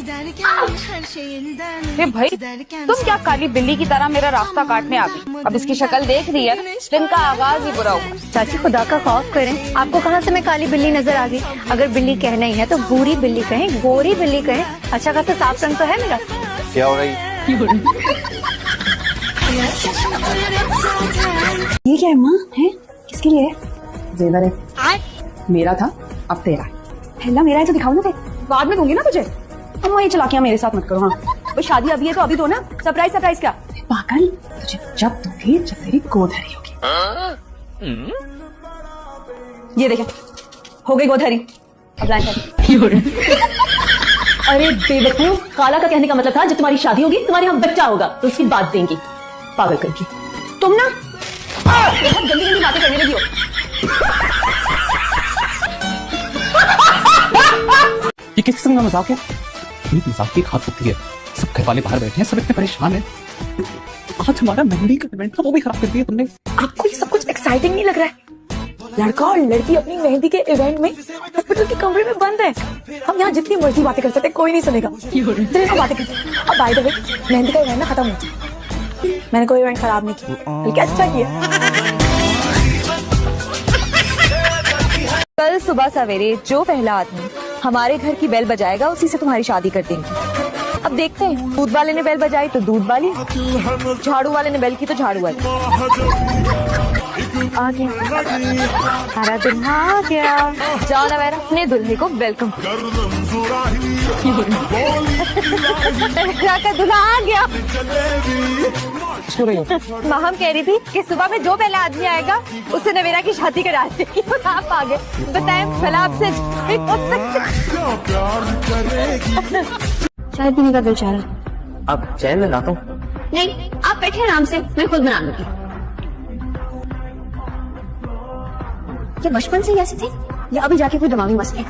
अरे भाई, तुम क्या काली बिल्ली की तरह मेरा रास्ता काटने आ गई? अब इसकी शक्ल देख रही है, दिन का आगाज ही बुरा हुआ। चाची खुदा का खौफ करें, आपको कहाँ से मैं काली बिल्ली नजर आ गई? अगर बिल्ली कहना ही है तो भूरी बिल्ली कहें, गोरी बिल्ली कहें, अच्छा खासा साफ रंग तो है मेरा। क्या हो रही? ये क्या है माँ? है किसके लिए? जेवर है, मेरा था अब तेरा। पहला मेरा है तो दिखाओ ना, फिर बाद में दूंगी ना तुझे। अब ये चलाकियां मेरे साथ मत करो। हाँ, वो शादी अभी है तो अभी दो ना। सरप्राइज सरप्राइज क्या पागल, तुझे जब दूंगी जब तेरी गोद हरी होगी। ये देखे, हो गई गोद हरी। अब अरे बेवकूफ, खाला का कहने का मतलब था जब तुम्हारी शादी होगी तुम्हारे यहाँ बच्चा होगा तो उसकी बात देंगी। पागल करके तुम ना बहुत गंदी गंदी बातें करने लगी हो। ये किस किस्म का मजाक है? मजाक की खाद होती है। सब घर वाले बाहर बैठे हैं, सब इतने परेशान हैं। आज हमारा मेहंदी का इवेंट था, वो भी खराब कर दिया तुमने। आपको ये सब कुछ एक्साइटिंग नहीं लग रहा है? लड़का और लड़की अपनी मेहंदी के इवेंट में हॉस्पिटल के कमरे में बंद है। हम यहाँ जितनी मर्जी बातें कर सकते हैं, कोई नहीं सुनेगा। चलिए बातें करते हैं। अब बाय द वे, मेहंदी का इवेंट ना खत्म हो गया। मैंने कोई इवेंट खराब नहीं किया, बल्कि अच्छा किया। कल सुबह सवेरे जो पहला आदमी हमारे घर की बेल बजाएगा उसी से तुम्हारी शादी कर देंगे। अब देखते हैं, दूध वाले ने बेल बजाई तो दूध वाली, झाड़ू वाले ने बेल की तो झाड़ू वाली। आ गया, सारा दिन आ गया। जाओ ना मेरा, अपने दुल्हे को वेलकम। दूल्हा आ गया। माँ हम कह रही थी कि सुबह में जो पहला आदमी आएगा उससे नवेरा की शादी करा देगी। आप आ गए, बताएं भला आपसे चाय पीने का दिल चाह रहा। अब चैन में लाता हूँ। नहीं, आप बैठे आराम से, मैं खुद बना लूंगी। ये बचपन से ही ऐसी थी या अभी जाके कोई दिमागी मसले?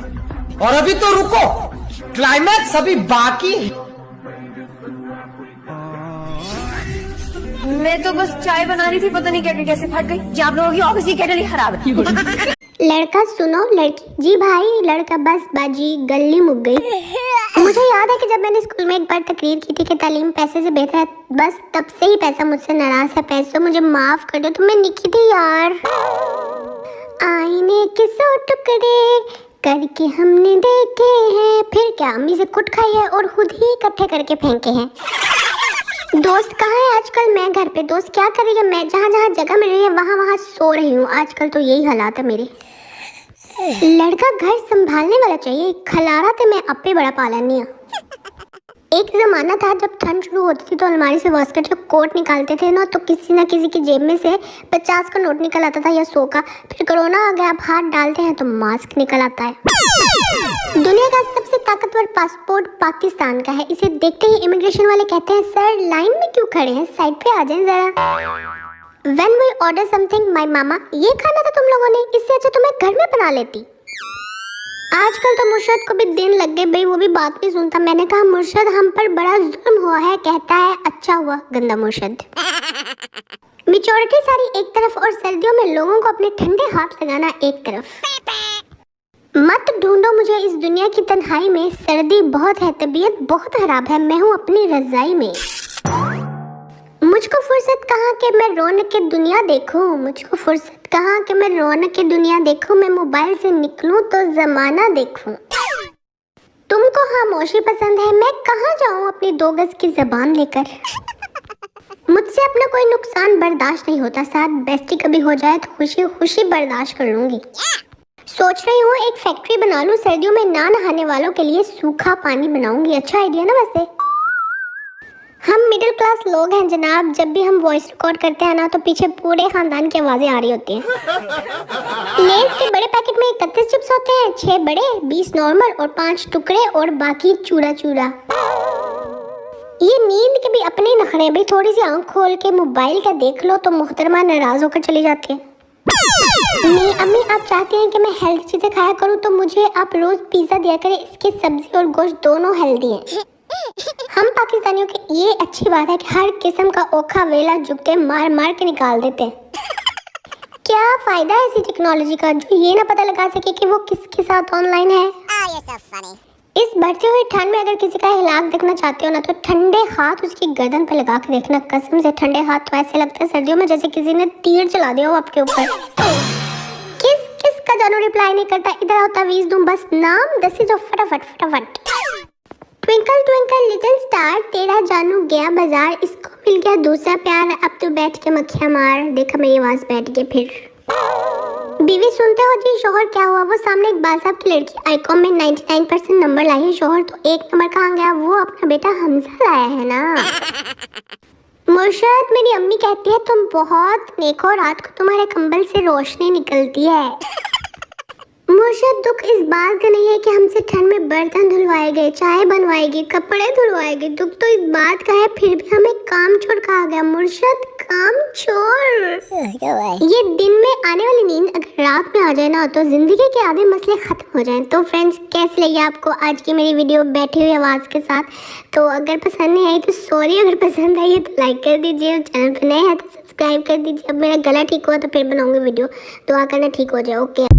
और अभी तो रुको, क्लाइमैक्स अभी बाकी। मैं तो बस चाय बना रही थी, पता नहीं केटल कैसे फट गई। जी आप लोगों की ऑफिस की केटल ही खराब है। लड़का सुनो, लड़की जी भाई, लड़का बस बाजी गली मुक गई। मुझे याद है कि जब मैंने स्कूल में एक बार तकरीर की थी कि तालीम पैसे से बेहतर है, बस तब से ही पैसा मुझसे नाराज है। पैसों मुझे माफ कर दो, तो मैं निकी थी यार। आईने के 100 टुकड़े करके हमने देखे हैं, फिर क्या अम्मी से कुट खाई है और खुद ही इकट्ठे करके फेंके हैं। दोस्त कहाँ है आजकल? मैं घर पे, दोस्त क्या कर रही है? मैं जहाँ जहाँ जगह मिल रही है वहाँ वहाँ सो रही हूँ। आजकल तो यही हालात है मेरे। लड़का घर संभालने वाला चाहिए, खलारा तो मैं अपने बड़ा पालनी है। एक जमाना था जब ठंड शुरू होती थी तो अलमारी से वास्कट का कोट निकालते थे ना, तो किसी ना किसी की जेब में से 50 का नोट निकल आता था या 100 का। फिर कोरोना आ गया, अब हाथ डालते हैं तो मास्क निकल आता है। दुनिया का सबसे ताकतवर पासपोर्ट पाकिस्तान का है। इसे देखते ही इमिग्रेशन वाले कहते हैं, सर लाइन में क्यों खड़े हैं, साइड पे आ जाएं जरा। When we order something, my mama, ये खाना था तुम लोगों ने, इससे अच्छा तो मैं घर में बना लेती। आजकल तो मुर्शद को भी दिन लग गए भाई, वो भी बात नहीं सुनता। मैंने कहा मुर्शद हम पर बड़ा जुल्म हुआ है, कहता है अच्छा हुआ गंदा मुर्शद। मेच्योरिटी सारी एक तरफ और सर्दियों में लोगों को अपने ठंडे हाथ लगाना एक तरफ। मत ढूंढो मुझे इस दुनिया की तन्हाई में, सर्दी बहुत है, तबीयत बहुत खराब है, मैं हूँ अपनी रजाई में। मुझको फुर्सत कहाँ कि मैं रौनक की दुनिया देखूं, मुझको फुर्सत कहाँ कि मैं रौनक की दुनिया देखूं, मैं मोबाइल से निकलूं तो जमाना देखूं। तुमको खामोशी पसंद है, मैं कहाँ जाऊं अपनी 2 गज की जबान लेकर। मुझसे अपना कोई नुकसान बर्दाश्त नहीं होता, साथ बेस्टी कभी हो जाए तो खुशी खुशी बर्दाश्त कर लूंगी। सोच रही हूँ एक फैक्ट्री बना लूं, सर्दियों में ना नहाने वालों के लिए सूखा पानी बनाऊंगी। अच्छा आइडिया ना वैसे। हम मिडिल क्लास लोग हैं जनाब, जब भी हम वॉइस रिकॉर्ड करते हैं ना तो पीछे पूरे खानदान की आवाजें आ रही होती हैं। लेस के बड़े पैकेट में 31 चिप्स होते हैं, 6 बड़े 20 नॉर्मल और 5 टुकड़े और बाकी चूरा चूरा। ये नींद के भी अपने नखरे, भाई थोड़ी सी आंख खोल के मोबाइल का देख लो तो मोहतरमा नाराज होकर चली जाती है। नहीं अम्मी, आप चाहते हैं कि मैं हेल्दी चीजें खाया करूं तो मुझे आप रोज पिज्जा दिया करें, इसके सब्जी और गोश्त दोनों हेल्दी हैं। हम पाकिस्तानियों की ये अच्छी बात है कि हर किस्म का ओखा वेला जुगते मार मार के निकाल देते हैं। क्या फायदा है ऐसी टेक्नोलॉजी का जो ये ना पता लगा सके कि वो किसके साथ ऑनलाइन है। इस बढ़ते हुए ठंड में अगर किसी का हिलाक देखना चाहते हो ना तो ठंडे हाथ उसकी गर्दन पे लगा के देखना। कसम से ठंडे हाथ तो ऐसे लगते हैं सर्दियों में जैसे किसी ने तीर चला दिया हो आपके ऊपर। किस का जानू रिप्लाई नहीं करता, इधर आओ तावीज़ दूं बस नाम दसी जो फटाफट। ट्विंकल ट्विंकल लिटिल स्टार तेरा जानू गया बाजार, इसको मिल गया दूसरा प्यार, अब तो बैठ के मक्खियां मार। देखा मेरी आवाज बैठ गई फिर। बीवी सुनते हो जी शोहर क्या हुआ, वो सामने एक बाल साहब की लड़की आईकॉम में 99% नंबर लाई है, शोहर तो 1 नंबर कहाँ गया, वो अपना बेटा हमजा लाया है ना। मुर्शद मेरी अम्मी कहती है तुम बहुत नेक हो, रात को तुम्हारे कंबल से रोशनी निकलती है। मुर्शद दुख इस बात का नहीं है कि हमसे ठंड में बर्तन धुलवाएंगे, चाय बनवाएगी, कपड़े धुलवाएगी, दुख तो इस बात का है फिर भी हमें काम चोर कहा गया। मुर्शद काम चोर। ये दिन में आने वाली नींद अगर रात में आ जाए ना तो जिंदगी के आधे मसले खत्म हो जाएं। तो फ्रेंड्स कैसी लगी आपको आज की मेरी वीडियो बैठी हुई आवाज़ के साथ? तो अगर पसंद नहीं आई तो सॉरी, अगर पसंद आई है तो लाइक कर दीजिए, चैनल पर नए हैं तो सब्सक्राइब कर दीजिए। अब मेरा गला ठीक हुआ तो फिर बनाऊंगी वीडियो, दुआ करना ठीक हो जाए। ओके।